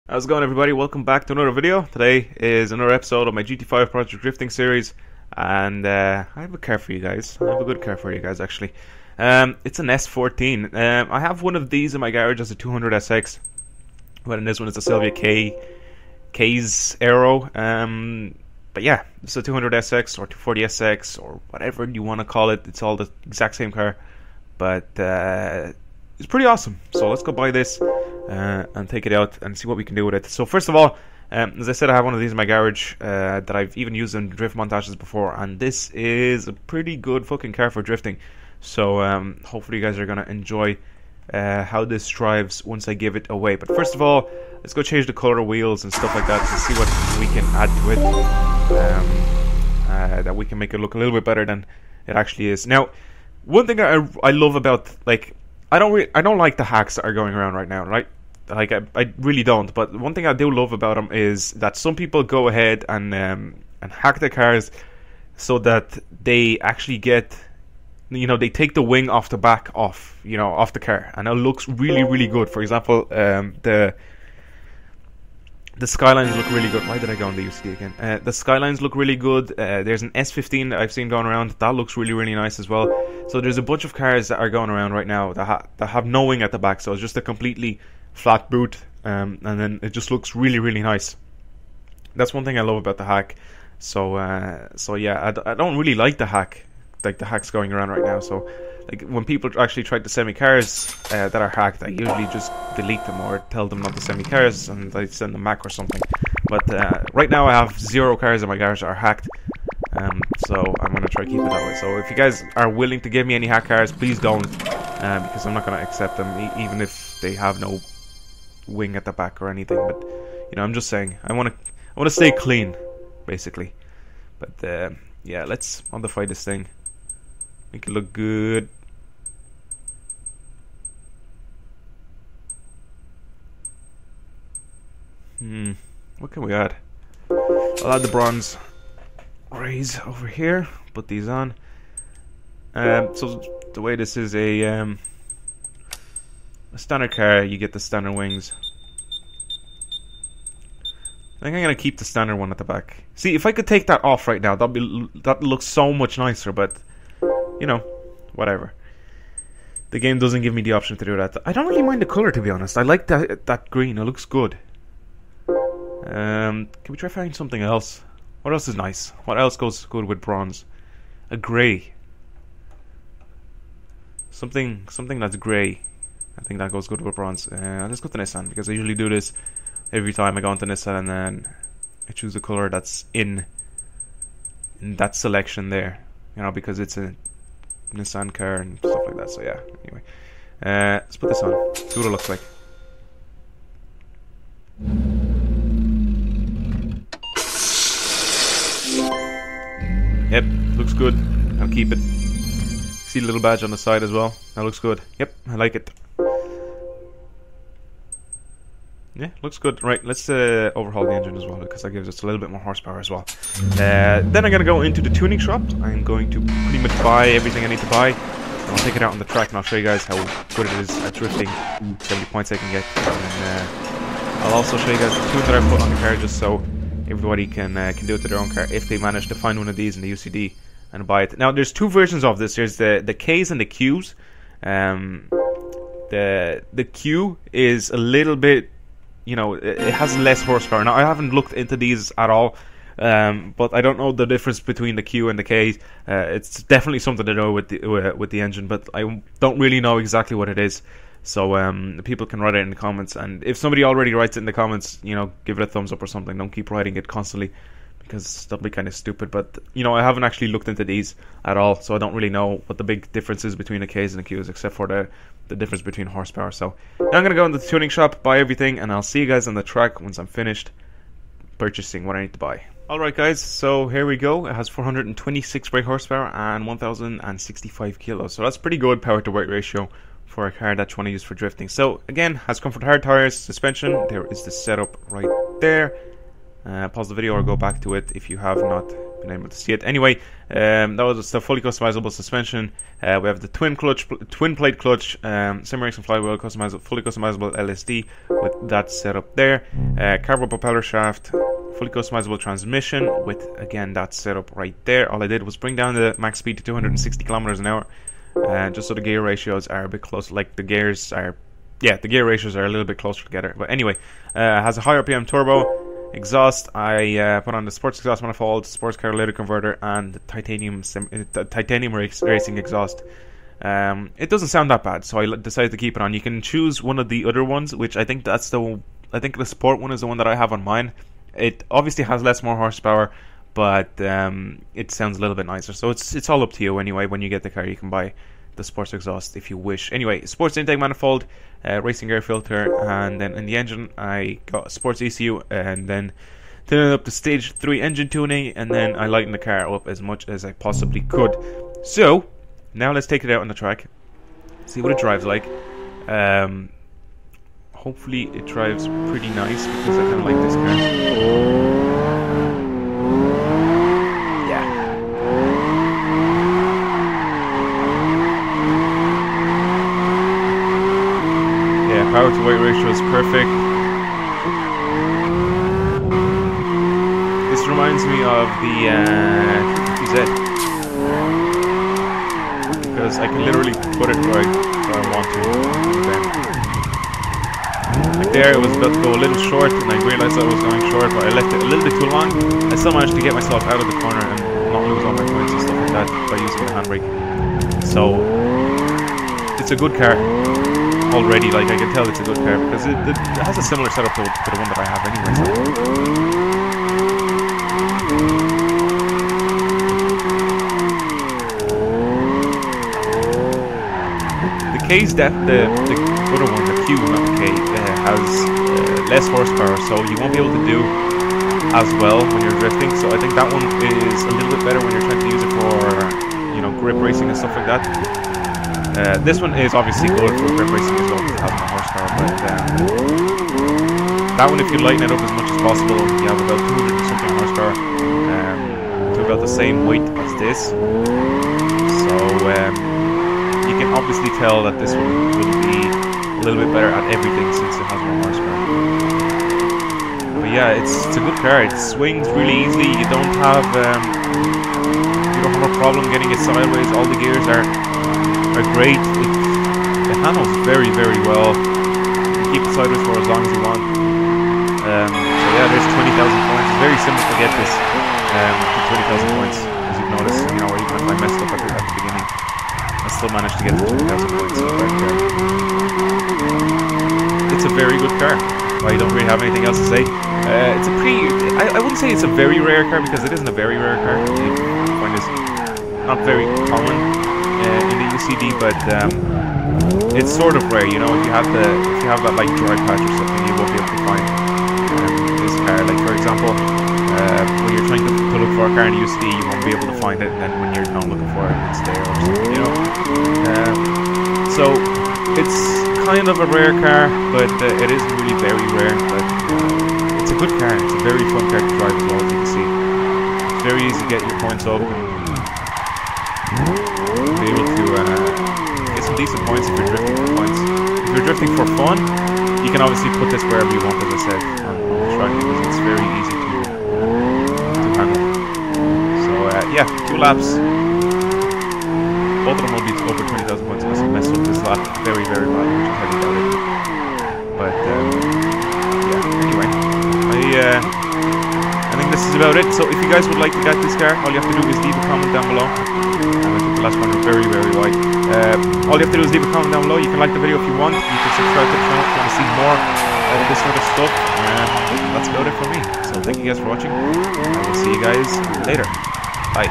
How's it going, everybody? Welcome back to another video. Today is another episode of my GT5 Project Drifting series, and I have a car for you guys. I have a good car for you guys, actually. It's an S14. I have one of these in my garage as a 200SX, but in this one it's a Silvia K's Aero. But yeah, it's a 200SX or 240SX or whatever you want to call it. It's all the exact same car, but it's pretty awesome. So let's go buy this and take it out and see what we can do with it. So first of all, as I said, I have one of these in my garage that I've even used in drift montages before, and this is a pretty good fucking car for drifting. So hopefully you guys are going to enjoy how this drives once I give it away. But first of all, let's go change the color of wheels and stuff like that to see what we can add to it, that we can make it look a little bit better than it actually is. Now, one thing I love about, like, I don't like the hacks that are going around right now, right? Like, I really don't. But one thing I do love about them is that some people go ahead and hack the cars so that they actually get, you know, they take the wing off the back off the car, and it looks really, really good. For example, the skylines look really good. Why did I go on the UCD again? The skylines look really good. There's an S14 that I've seen going around. That looks really, really nice as well. So there's a bunch of cars that are going around right now that have no wing at the back. So it's just a completely flat boot, and then it just looks really, really nice. That's one thing I love about the hack. So yeah, I don't really like the hack, like the hacks going around right now. So like when people actually try to send me cars that are hacked, I usually just delete them or tell them not to send me cars, and I send them back or something. But right now I have 0 cars in my garage that are hacked, so I'm going to try to keep it that way. So if you guys are willing to give me any hack cars, please don't, because I'm not going to accept them, even if they have no wing at the back or anything. But you know, I'm just saying, I want to stay clean, basically. But yeah, let's modify this thing, make it look good. What can we add? I'll add the bronze rays over here. Put these on. So the way this is a standard car, you get the standard wings. I think I'm gonna keep the standard one at the back. See, if I could take that off right now, that looks so much nicer. But you know, whatever. The game doesn't give me the option to do that. I don't really mind the color, to be honest. I like that green. It looks good. Can we try finding something else? What else is nice? What else goes good with bronze? A grey. Something that's grey. I think that goes good with bronze. Let's go to Nissan, because I usually do this every time I go into Nissan, and then I choose the color that's in that selection there. You know, because it's a Nissan car and stuff like that. So yeah. Anyway, let's put this on. See what it looks like. Yep, looks good. I'll keep it. See the little badge on the side as well. That looks good. Yep, I like it. Yeah, looks good. Right, let's overhaul the engine as well, because that gives us a little bit more horsepower as well. Then I'm going to go into the tuning shop. I'm going to pretty much buy everything I need to buy. And I'll take it out on the track, and I'll show you guys how good it is at drifting. See how many points I can get. And I'll also show you guys the tune that I put on the car, just so everybody can do it to their own car if they manage to find one of these in the UCD and buy it. Now, there's 2 versions of this. There's the K's and the Q's. The Q is a little bit, you know, it has less horsepower. Now, I haven't looked into these at all, but I don't know the difference between the Q and the K. It's definitely something to know with the engine, but I don't really know exactly what it is. So people can write it in the comments, and if somebody already writes it in the comments, you know, give it a thumbs up or something. Don't keep writing it constantly, because that'll be kind of stupid. But you know, I haven't actually looked into these at all, so I don't really know what the big difference is between the K's and the Q's, except for the difference between horsepower. So now I'm gonna go into the tuning shop, buy everything, and I'll see you guys on the track once I'm finished purchasing what I need to buy. Alright guys, so here we go. It has 426 brake horsepower and 1065 kilos, so that's pretty good power to weight ratio for a car that you want to use for drifting. So again, has comfort hard tires, suspension. There is the setup right there. Pause the video or go back to it if you have not been able to see it. Anyway, that was the fully customizable suspension. We have the twin plate clutch, sim racing flywheel, fully customizable LSD with that setup there. Carbo propeller shaft, fully customizable transmission with, again, that setup right there. All I did was bring down the max speed to 260 kilometers an hour, just so the gear ratios are a bit close. Like the gears are, yeah, the gear ratios are a little bit closer together. But anyway, has a high RPM turbo. Exhaust, I put on the sports exhaust manifold, sports catalytic converter, and the titanium racing exhaust. It doesn't sound that bad, so I decided to keep it on. You can choose one of the other ones, which I think the sport one is the one that I have on mine. It obviously has more horsepower, but it sounds a little bit nicer. So it's all up to you anyway. When you get the car, you can buy the sports exhaust if you wish. Anyway, sports intake manifold, racing air filter, and then in the engine I got a sports ECU, and then turning up the stage 3 engine tuning, and then I lightened the car up as much as I possibly could. So now let's take it out on the track, see what it drives like. Hopefully it drives pretty nice, because I kind of like this car. Power to weight ratio is perfect. This reminds me of the 250Z, because I can literally put it where I want to. Like there, it was about to go a little short, and I realized I was going short, but I left it a little bit too long. I still managed to get myself out of the corner and not lose all my points and stuff like that by using the handbrake. So it's a good car. Already, like, I can tell it's a good car, because it has a similar setup to the one that I have anyway. So. The K's the other one, the Q, not the K, has less horsepower, so you won't be able to do as well when you're drifting. So I think that one is a little bit better when you're trying to use it for, you know, grip racing and stuff like that. This one is obviously good for grip racing as well, because it has more horsepower, but that one, if you lighten it up as much as possible, you have about 200 and something horsepower, to about the same weight as this. So you can obviously tell that this one will be a little bit better at everything, since it has more horsepower. But yeah, it's a good car. It swings really easily. You don't have a problem getting it sideways. All the gears are great. It handles very, very well. You can keep it sideways for as long as you want. So yeah, there's 20,000 points. It's very simple to get this to 20,000 points, as you've noticed. You know, even if I messed up at the beginning, I still managed to get to 20,000 points. But it's a very good car. I don't really have anything else to say. It's a pretty... I wouldn't say it's a very rare car, because it isn't a very rare car. You find this not very common in the UCD, but it's sort of rare, you know. If you have that like dry patch or something, you won't be able to find this car. Like, for example, when you're trying to look for a car in the UCD, you won't be able to find it, and then when you're not looking for it, it's there or something, you know. So it's kind of a rare car, but it isn't really very rare. But it's a good car. It's a very fun car to drive as well, as you can see. It's very easy to get your points up. Be able to get some decent points if you're drifting for points. If you're drifting for fun, you can obviously put this wherever you want, as I said, on the track, because it's very easy to handle. So yeah, 2 laps. Both of them will be over 20,000 points unless you mess up this lap very, very bad, which I highly doubt it. But yeah, anyway, I think this is about it. So if you guys would like to get this car, all you have to do is leave a comment down below. I took the last one very, very wide. All you have to do is leave a comment down below. You can like the video if you want. You can subscribe to the channel if you want to see more of this sort of stuff. And that's about it for me. So thank you guys for watching. I will see you guys later. Bye.